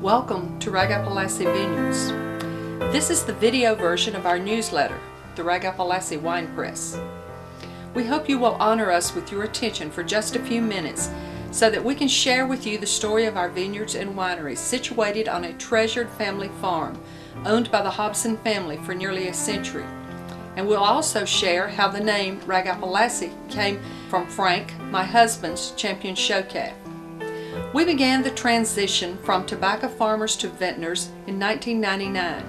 Welcome to RagApple Lassie Vineyards. This is the video version of our newsletter, the RagApple Lassie Wine Press. We hope you will honor us with your attention for just a few minutes so that we can share with you the story of our vineyards and wineries situated on a treasured family farm owned by the Hobson family for nearly a century. And we'll also share how the name RagApple Lassie came from Frank, my husband's champion show calf. We began the transition from tobacco farmers to vintners in 1999,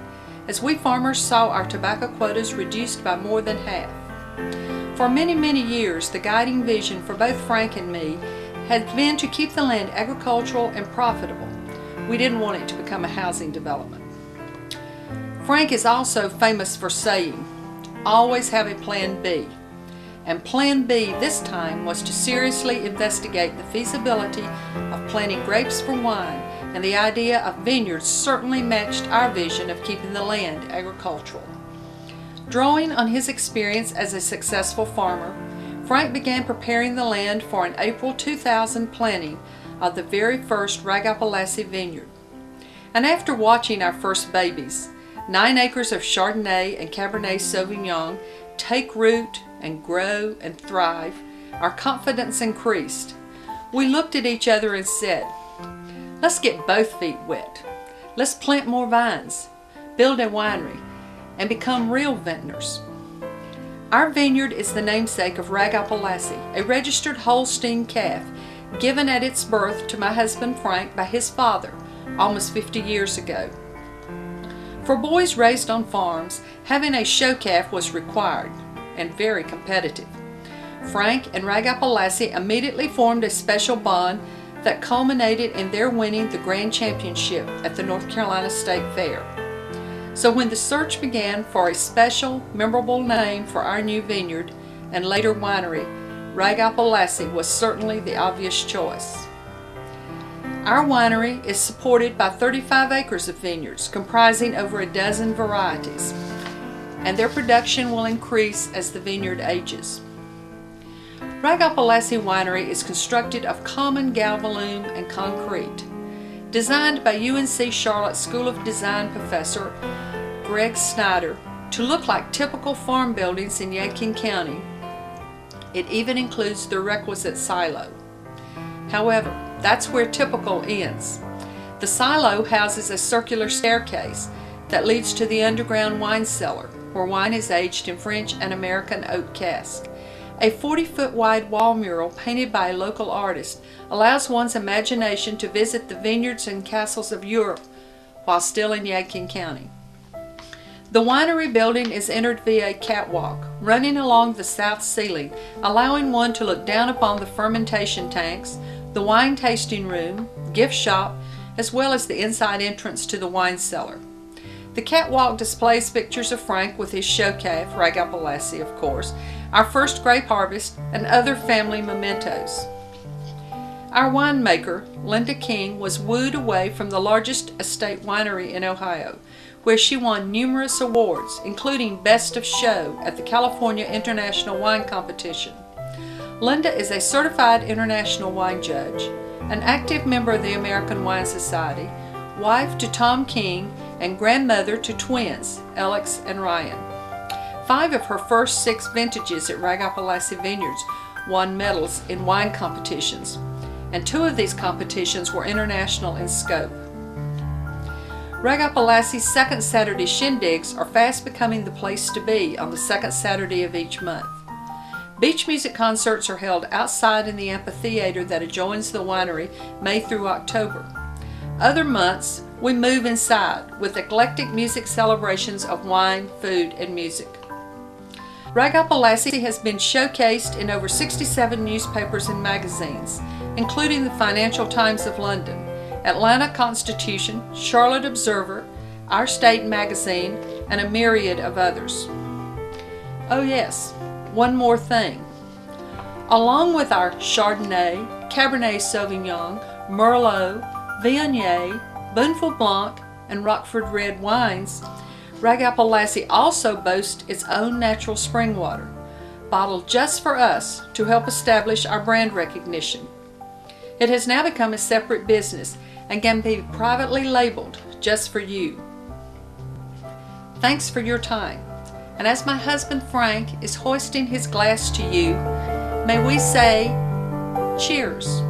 as we farmers saw our tobacco quotas reduced by more than half. For many years, the guiding vision for both Frank and me had been to keep the land agricultural and profitable. We didn't want it to become a housing development. Frank is also famous for saying, "Always have a plan B." And Plan B this time was to seriously investigate the feasibility of planting grapes for wine, and the idea of vineyards certainly matched our vision of keeping the land agricultural. Drawing on his experience as a successful farmer, Frank began preparing the land for an April 2000 planting of the very first RagApple Lassie vineyard. And after watching our first babies, 9 acres of Chardonnay and Cabernet Sauvignon, take root and grow and thrive, our confidence increased. We looked at each other and said, "Let's get both feet wet. Let's plant more vines, build a winery, and become real vintners." Our vineyard is the namesake of RagApple Lassie, a registered Holstein calf given at its birth to my husband Frank by his father almost 50 years ago. For boys raised on farms, having a show calf was required and very competitive. Frank and RagApple Lassie immediately formed a special bond that culminated in their winning the Grand Championship at the North Carolina State Fair. So when the search began for a special, memorable name for our new vineyard and later winery, RagApple Lassie was certainly the obvious choice. Our winery is supported by 35 acres of vineyards comprising over a dozen varieties, and their production will increase as the vineyard ages. RagApple Lassie Winery is constructed of common galvalume and concrete. Designed by UNC Charlotte School of Design professor Greg Snyder to look like typical farm buildings in Yadkin County, it even includes the requisite silo. However, that's where typical ends. The silo houses a circular staircase that leads to the underground wine cellar, where wine is aged in French and American oak cask. A 40-foot wide wall mural painted by a local artist allows one's imagination to visit the vineyards and castles of Europe while still in Yadkin County. The winery building is entered via a catwalk running along the south ceiling, allowing one to look down upon the fermentation tanks, the wine tasting room, gift shop, as well as the inside entrance to the wine cellar. The catwalk displays pictures of Frank with his show calf, RagApple Lassie of course, our first grape harvest, and other family mementos. Our winemaker, Linda King, was wooed away from the largest estate winery in Ohio, where she won numerous awards, including Best of Show at the California International Wine Competition. Linda is a certified international wine judge, an active member of the American Wine Society, wife to Tom King, and grandmother to twins, Alex and Ryan. 5 of her first 6 vintages at RagApple Lassie Vineyards won medals in wine competitions, and 2 of these competitions were international in scope. RagApple Lassie's second Saturday shindigs are fast becoming the place to be on the second Saturday of each month. Beach music concerts are held outside in the amphitheater that adjoins the winery May through October. Other months, we move inside with eclectic music celebrations of wine, food, and music. RagApple Lassie has been showcased in over 67 newspapers and magazines, including the Financial Times of London, Atlanta Constitution, Charlotte Observer, Our State Magazine, and a myriad of others. Oh yes, one more thing. Along with our Chardonnay, Cabernet Sauvignon, Merlot, Viognier, Bonneval Blanc, and Rockford Red wines, RagApple Lassie also boasts its own natural spring water, bottled just for us to help establish our brand recognition. It has now become a separate business and can be privately labeled just for you. Thanks for your time. And as my husband Frank is hoisting his glass to you, may we say cheers.